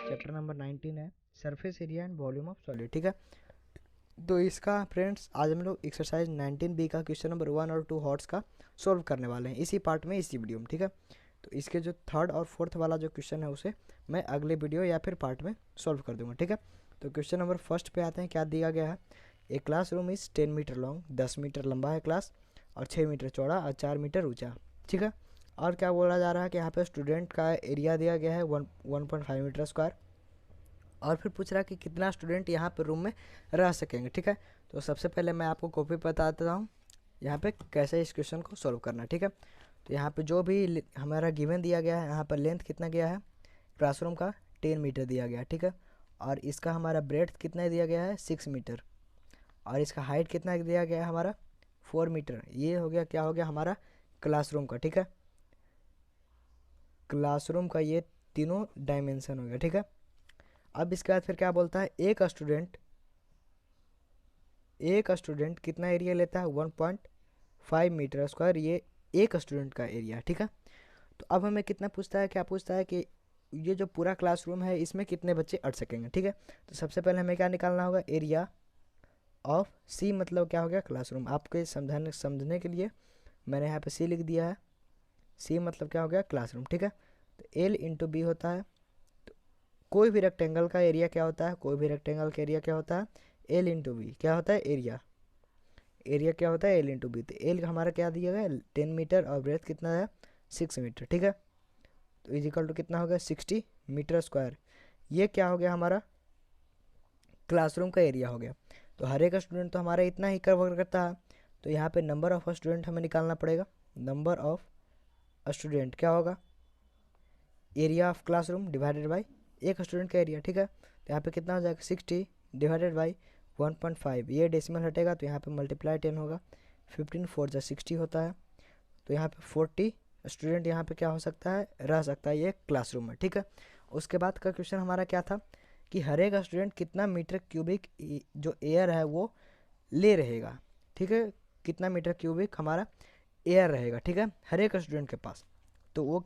Chapter number 19 है surface area and volume of solid. ठीक है, तो इसका फ्रेंड्स आज हम लोग एक्सरसाइज 19B का क्वेश्चन नंबर 1 और 2 हॉट्स का सॉल्व करने वाले हैं इसी पार्ट में, इसी वीडियो में। ठीक है, तो इसके जो थर्ड और फोर्थ वाला जो क्वेश्चन है उसे मैं अगले वीडियो या फिर पार्ट में सॉल्व कर दूंगा। ठीक है, तो क्वेश्चन नंबर फर्स्ट पे आते हैं। क्या दिया गया है? A class room is 10 metre long, 10 metre लंबा है क्लास और 6 मीटर चौड़ा और 4 मीटर ऊँचा। ठीक है, और क्या बोला जा रहा है कि यहाँ पे स्टूडेंट का एरिया दिया गया है 1.5 मीटर स्क्वायर, और फिर पूछ रहा है कि कितना स्टूडेंट यहाँ पे रूम में रह सकेंगे। ठीक है, तो सबसे पहले मैं आपको कॉपी बता देता हूँ यहाँ पे कैसे इस क्वेश्चन को सॉल्व करना है। ठीक है, तो यहाँ पे जो भी हमारा गिवन दिया गया है, यहाँ पर लेंथ कितना गया है क्लासरूम का 10 मीटर दिया गया है। ठीक है, और इसका हमारा ब्रेड्थ कितना दिया गया है 6 मीटर, और इसका हाइट कितना दिया गया है हमारा 4 मीटर। ये हो गया, क्या हो गया हमारा क्लासरूम का। ठीक है, क्लासरूम का ये तीनों डायमेंशन हो गया। ठीक है, अब इसके बाद फिर क्या बोलता है, एक स्टूडेंट कितना एरिया लेता है 1.5 मीटर स्क्वायर, ये एक स्टूडेंट का एरिया। ठीक है, तो अब हमें कितना पूछता है, क्या पूछता है कि ये जो पूरा क्लासरूम है इसमें कितने बच्चे अट सकेंगे। ठीक है, तो सबसे पहले हमें क्या निकालना होगा, एरिया ऑफ सी, मतलब क्या हो गया क्लासरूम। आपके समझने के लिए मैंने यहाँ पे सी लिख दिया है, सी मतलब क्या हो गया क्लासरूम। ठीक है, तो एल इंटू बी होता है, कोई भी रेक्टेंगल का एरिया क्या होता है, कोई भी रेक्टेंगल का एरिया क्या होता है एल इंटू बी, क्या होता है एरिया क्या होता है एल इंटू बी। तो एल हमारा क्या दिया गया 10 मीटर और ब्रेथ कितना है 6 मीटर। ठीक है, तो इजिकल टू कितना हो गया 60 मीटर स्क्वायर। ये क्या हो गया हमारा क्लासरूम का एरिया हो गया। तो हर एक स्टूडेंट तो हमारा इतना ही कवर करता है, तो यहाँ पे नंबर ऑफ स्टूडेंट हमें निकालना पड़ेगा। नंबर ऑफ स्टूडेंट क्या होगा, area of classroom divided by एक स्टूडेंट का एरिया। ठीक है, तो यहाँ पे कितना हो जाएगा 60 डिवाइडेड बाई 1.5, ये डेसिमल हटेगा तो यहाँ पे मल्टीप्लाई 10 होगा, 15 4 जा 60 होता है। तो यहाँ पे 40 स्टूडेंट यहाँ पे क्या हो सकता है रह सकता है ये क्लासरूम में। ठीक है, उसके बाद का क्वेश्चन हमारा क्या था कि हर एक स्टूडेंट कितना मीटर क्यूबिक जो एयर है वो ले रहेगा। ठीक है, कितना मीटर क्यूबिक हमारा एयर रहेगा। ठीक है, हर एक स्टूडेंट के पास, तो वो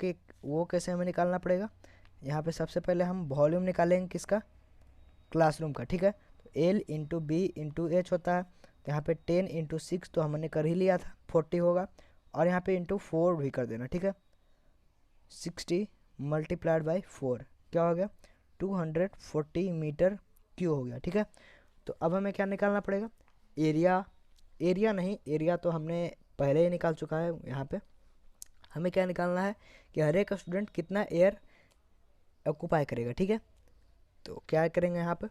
कैसे हमें निकालना पड़ेगा। यहाँ पे सबसे पहले हम वॉल्यूम निकालेंगे किसका, क्लासरूम का। ठीक है, तो L into B into H होता है, तो यहाँ पे 10 इंटू 6 तो हमने कर ही लिया था 40 होगा, और यहाँ पे इंटू 4 भी कर देना। ठीक है, 60 मल्टीप्लाइड बाई 4 क्या हो गया 240 मीटर क्यू हो गया। ठीक है, तो अब हमें क्या निकालना पड़ेगा, एरिया तो हमने पहले ही निकाल चुका है। यहाँ पे हमें क्या निकालना है कि हर एक स्टूडेंट कितना एयर ऑक्यूपाई करेगा। ठीक है, तो क्या करेंगे यहाँ पे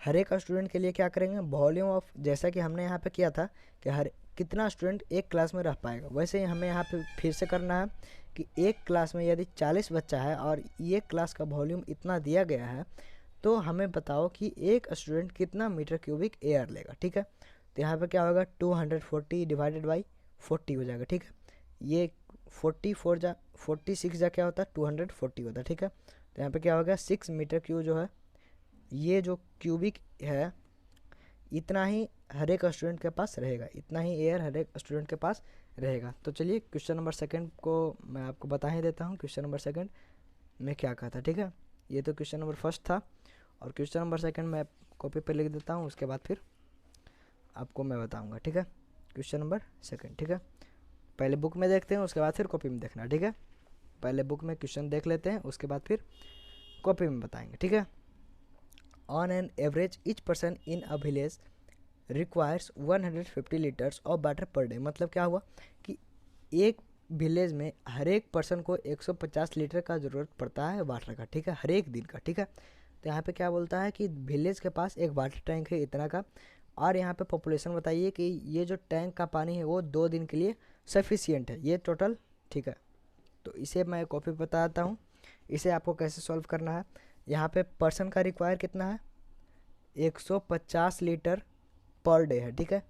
हर एक स्टूडेंट के लिए क्या करेंगे वॉल्यूम ऑफ, जैसा कि हमने यहाँ पे किया था कि हर कितना स्टूडेंट एक क्लास में रह पाएगा, वैसे ही हमें यहाँ पे फिर से करना है कि एक क्लास में यदि 40 बच्चा है और ये क्लास का वॉल्यूम इतना दिया गया है, तो हमें बताओ कि एक स्टूडेंट कितना मीटर क्यूबिक एयर लेगा। ठीक है, तो यहाँ पे क्या होगा 240 डिवाइडेड बाई 40 हो जाएगा। ठीक है, ये 46 जा क्या होता है 240 होता है। ठीक है, तो यहाँ पे क्या हो गया 6 मीटर क्यू जो है, ये जो क्यूबिक है इतना ही हर एक स्टूडेंट के पास रहेगा, इतना ही एयर हर एक स्टूडेंट के पास रहेगा। तो चलिए क्वेश्चन नंबर सेकंड को मैं आपको बता ही देता हूँ क्वेश्चन नंबर सेकंड में क्या कहा था। ठीक है, ये तो क्वेश्चन नंबर फर्स्ट था, और क्वेश्चन नंबर सेकंड मैं कॉपी पे लिख देता हूँ, उसके बाद फिर आपको मैं बताऊँगा। ठीक है, क्वेश्चन नंबर सेकंड। ठीक है, पहले बुक में देखते हैं उसके बाद फिर कॉपी में देखना। ठीक है, पहले बुक में क्वेश्चन देख लेते हैं उसके बाद फिर कॉपी में बताएंगे। ठीक है, on an average each person in a village requires 150 litres of water per day. मतलब क्या हुआ कि एक विलेज में हर एक पर्सन को 150 लीटर का ज़रूरत पड़ता है वाटर का। ठीक है, हर एक दिन का। ठीक है, तो यहाँ पे क्या बोलता है कि विलेज के पास एक वाटर टैंक है इतना का, और यहाँ पे पॉपुलेशन बताइए कि ये जो टैंक का पानी है वो 2 दिन के लिए सफिशियंट है, ये टोटल। ठीक है, तो इसे मैं कॉपी बताता हूँ, इसे आपको कैसे सॉल्व करना है। यहाँ पे पर्सन का रिक्वायर कितना है 150 लीटर पर डे है। ठीक है,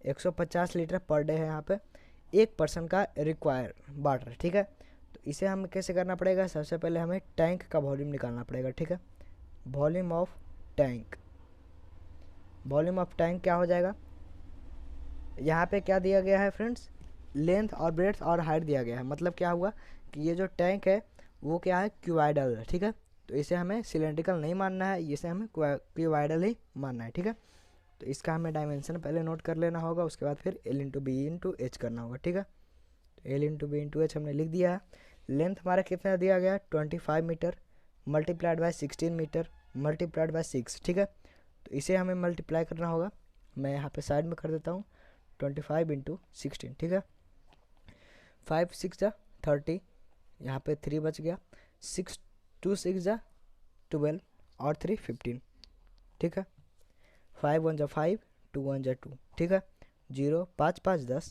150 लीटर पर डे है यहाँ पे एक पर्सन का रिक्वायर वाटर। ठीक है, तो इसे हम कैसे करना पड़ेगा, सबसे पहले हमें टैंक का वॉल्यूम निकालना पड़ेगा। ठीक है, वॉल्यूम ऑफ टैंक क्या हो जाएगा, यहाँ पे क्या दिया गया है फ्रेंड्स, लेंथ और ब्रेड्थ और हाइट दिया गया है। मतलब क्या हुआ कि ये जो टैंक है वो क्या है क्यूबाइडल है। ठीक है, तो इसे हमें सिलेंड्रिकल नहीं मानना है, इसे हमें क्यूबॉइडल ही मानना है, ठीक है। तो इसका हमें डायमेंशन पहले नोट कर लेना होगा, उसके बाद फिर L into B into H करना होगा, ठीक है। तो L into B into H हमने लिख दिया है। लेंथ हमारा कितना दिया गया है 25 metre multiplied by 16 metre multiplied by 6, ठीक है। तो इसे हमें मल्टीप्लाई करना होगा, मैं यहाँ पे साइड में कर देता हूँ 25 इंटू 16, ठीक है। 5 6 जा 30, यहाँ पे 3 बच गया, 6 2 6 जा 12 और 3 15, ठीक है। 5 1 जा 5 2 1 जा 2, ठीक है। 0 5 5 10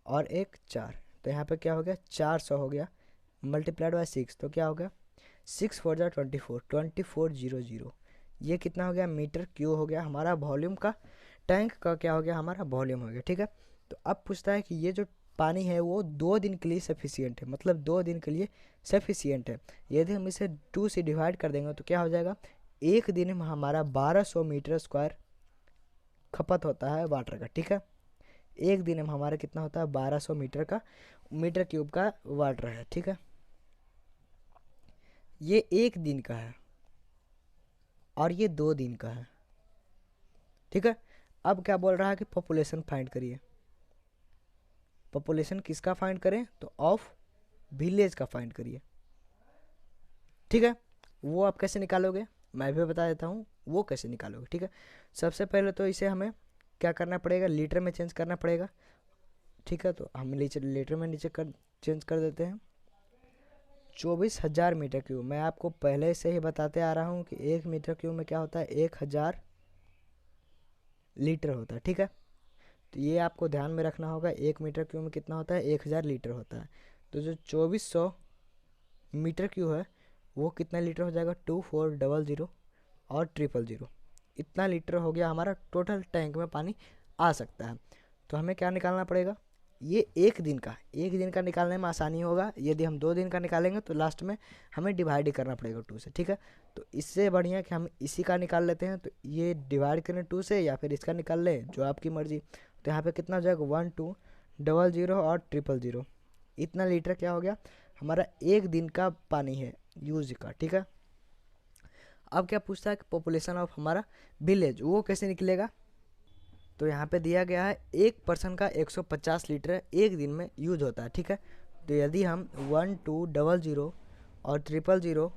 और 1 4, तो यहाँ पे क्या हो गया 400 हो गया मल्टीप्लाइड बाय 6, तो क्या हो गया 6 4 जा 24 2400, ये कितना हो गया मीटर क्यूब हो गया हमारा वॉल्यूम का, टैंक का क्या हो गया हमारा वॉल्यूम हो गया, ठीक है। तो अब पूछता है कि ये जो पानी है वो 2 दिन के लिए सफिशियंट है, मतलब 2 दिन के लिए सफिशियंट है। यदि हम इसे 2 से डिवाइड कर देंगे तो क्या हो जाएगा, एक दिन में हमारा 1200 मीटर स्क्वायर खपत होता है वाटर का, ठीक है। एक दिन में हमारा कितना होता है 1200 मीटर क्यूब का वाटर है, ठीक है। ये एक दिन का है और ये 2 दिन का है, ठीक है। अब क्या बोल रहा है कि पॉपुलेशन फाइंड करिए। पॉपुलेशन किसका फाइंड करें, तो ऑफ विलेज का फाइंड करिए, ठीक है। वो आप कैसे निकालोगे मैं भी बता देता हूँ वो कैसे निकालोगे, ठीक है। सबसे पहले तो इसे हमें क्या करना पड़ेगा, लीटर में चेंज करना पड़ेगा, ठीक है। तो हम लीटर में चेंज कर देते हैं 24,000 मीटर क्यूब। मैं आपको पहले से ही बताते आ रहा हूँ कि 1 मीटर क्यूब में क्या होता है 1000 लीटर होता है, ठीक है। तो ये आपको ध्यान में रखना होगा, 1 मीटर क्यूब में कितना होता है 1000 लीटर होता है। तो जो 2400 मीटर क्यूब है वो कितना लीटर हो जाएगा 2400 और 000, इतना लीटर हो गया हमारा टोटल टैंक में पानी आ सकता है। तो हमें क्या निकालना पड़ेगा, ये एक दिन का निकालने में आसानी होगा। यदि हम 2 दिन का निकालेंगे तो लास्ट में हमें डिवाइड ही करना पड़ेगा 2 से, ठीक है। तो इससे बढ़िया कि हम इसी का निकाल लेते हैं, तो ये डिवाइड करें 2 से या फिर इसका निकाल लें, जो आपकी मर्जी। तो यहाँ पे कितना हो जाएगा 1200 और 000, इतना लीटर क्या हो गया हमारा एक दिन का पानी है यूज का, ठीक है। अब क्या पूछता है कि पॉपुलेशन ऑफ हमारा विलेज वो कैसे निकलेगा, तो यहाँ पे दिया गया है एक पर्सन का 150 लीटर एक दिन में यूज होता है, ठीक है। तो यदि हम 1200 और 000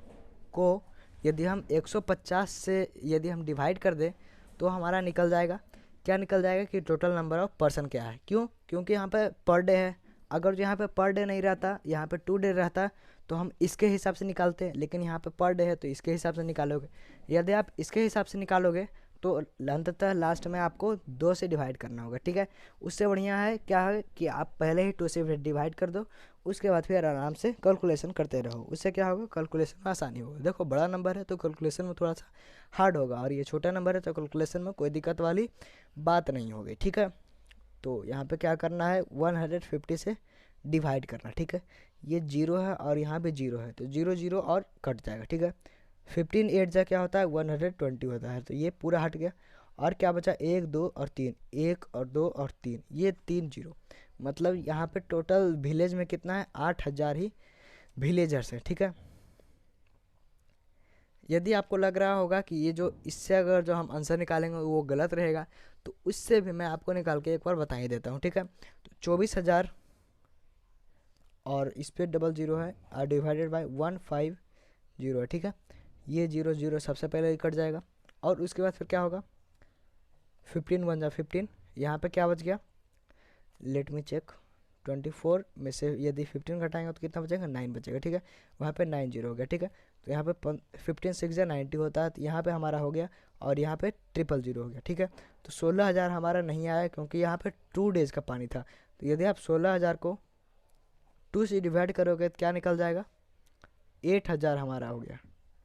को यदि हम 150 से यदि हम डिवाइड कर दें तो हमारा निकल जाएगा, क्या निकल जाएगा कि टोटल नंबर ऑफ पर्सन क्या है। क्यों, क्योंकि यहाँ पे पर डे है। अगर यहाँ पे पर डे नहीं रहता, यहाँ पे 2 डे रहता तो हम इसके हिसाब से निकालते, लेकिन यहाँ पे पर डे है तो इसके हिसाब से निकालोगे। यदि आप इसके हिसाब से निकालोगे तो अंततः लास्ट में आपको 2 से डिवाइड करना होगा, ठीक है। उससे बढ़िया है क्या है कि आप पहले ही 2 से डिवाइड कर दो, उसके बाद फिर आराम से कैलकुलेशन करते रहो। उससे क्या होगा कैलकुलेशन में आसानी होगा। देखो बड़ा नंबर है तो कैलकुलेशन में थोड़ा सा हार्ड होगा, और ये छोटा नंबर है तो कैलकुलेशन में कोई दिक्कत वाली बात नहीं होगी, ठीक है। तो यहाँ पे क्या करना है 150 से डिवाइड करना, ठीक है। ये 0 है और यहाँ पे 0 है तो 0 0 और कट जाएगा, ठीक है। 15 8 जा क्या होता है 120 होता है, तो ये पूरा हट गया। और क्या बचा 1 2 और 3, 1 और 2 और 3, ये 3 0, मतलब यहाँ पे टोटल विलेज में कितना है 8000 ही विलेजर्स है, ठीक है। यदि आपको लग रहा होगा कि ये जो इससे अगर जो हम आंसर निकालेंगे वो गलत रहेगा, तो उससे भी मैं आपको निकाल के एक बार बता ही देता हूँ, ठीक है। तो 24,000 और इस पर 00 है और डिवाइडेड बाय 150 है, ठीक है। ये 0 0 सबसे पहले कट जाएगा और उसके बाद फिर क्या होगा 15 1 जा 15, यहाँ पे क्या बच गया लेट मी चेक 24 में से यदि 15 घटाएंगे तो कितना बचेगा 9 बचेगा, ठीक है। वहाँ पे 9 0 हो गया, ठीक है। तो यहाँ पे 15 6 जा 90 होता है, तो यहाँ पे हमारा हो गया और यहाँ पे 000 हो गया, ठीक है। तो 16,000 हमारा नहीं आया क्योंकि यहाँ पे 2 डेज का पानी था। तो यदि आप 16,000 को 2 से डिवाइड करोगे तो क्या निकल जाएगा 8,000 हमारा हो गया।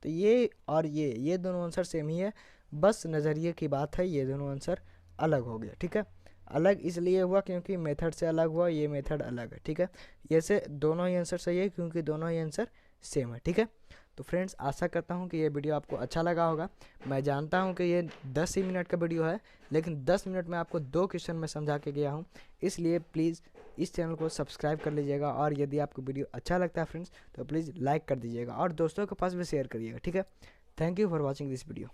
तो ये और ये दोनों आंसर सेम ही है, बस नज़रिए की बात है, ये दोनों आंसर अलग हो गया, ठीक है। अलग इसलिए हुआ क्योंकि मेथड से अलग हुआ, ये मेथड अलग है, ठीक है। ये से दोनों ही आंसर सही है क्योंकि दोनों ही आंसर सेम है, ठीक है। तो फ्रेंड्स आशा करता हूँ कि ये वीडियो आपको अच्छा लगा होगा। मैं जानता हूँ कि ये 10 ही मिनट का वीडियो है, लेकिन 10 मिनट में आपको 2 क्वेश्चन में समझा के गया हूँ। इसलिए प्लीज़ इस चैनल को सब्सक्राइब कर लीजिएगा, और यदि आपको वीडियो अच्छा लगता है फ्रेंड्स तो प्लीज़ लाइक कर दीजिएगा और दोस्तों के पास भी शेयर करिएगा, ठीक है। Thank you for watching this video.